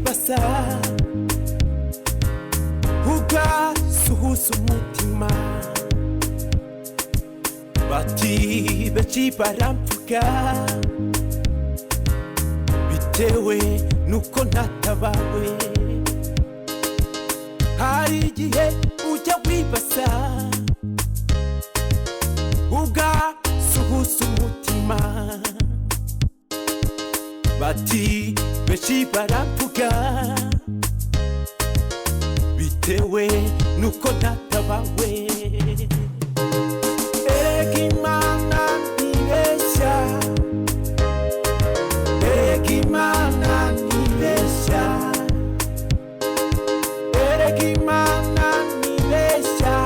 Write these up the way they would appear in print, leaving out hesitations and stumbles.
wibasa ugasuhuza umutima bati benshi baramvuga bitewe nuko ntatabawe hari igihe ujya wibasa ugasuhuza umutima bati benshi baramvuga bitewe nuko ntatabawe erega Imana ntibeshya erega Imana ntibeshya erega Imana ntibeshya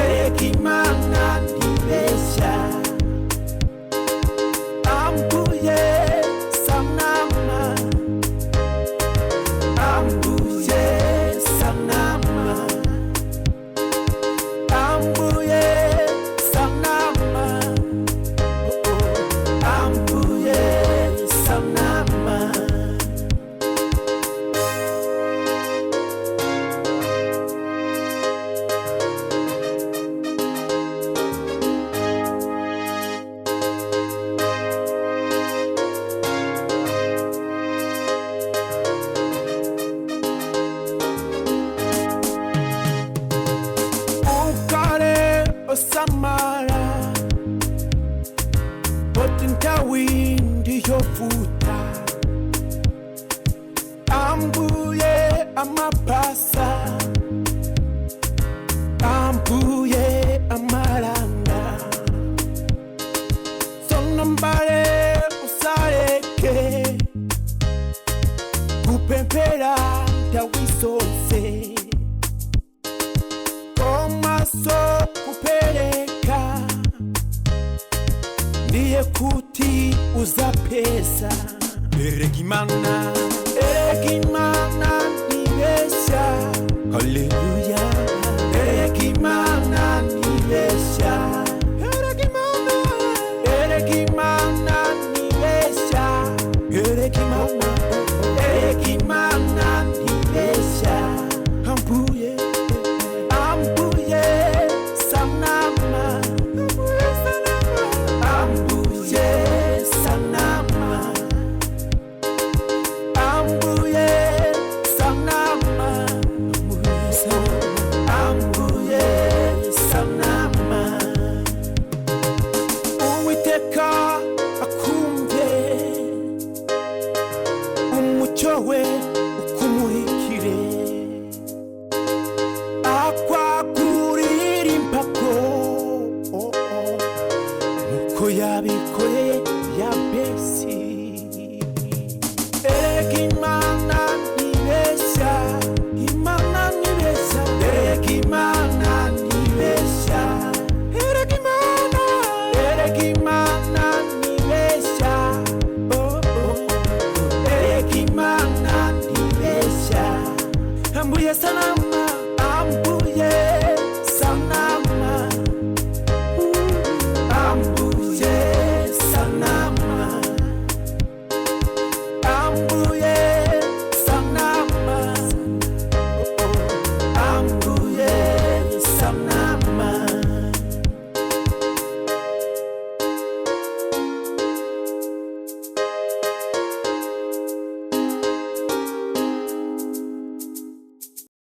erega Imana ntibeshya ambuye sanama ambuye sanama ambuye sanama ambuye sanama Samara Botinta windi yofuta ambuye amapasa ambuye amaranga sonambare usareke kupempera ndawisose komaso kupeleka ndiye kuti uzapesa erega Imana ntibeshya haleluya erega Imana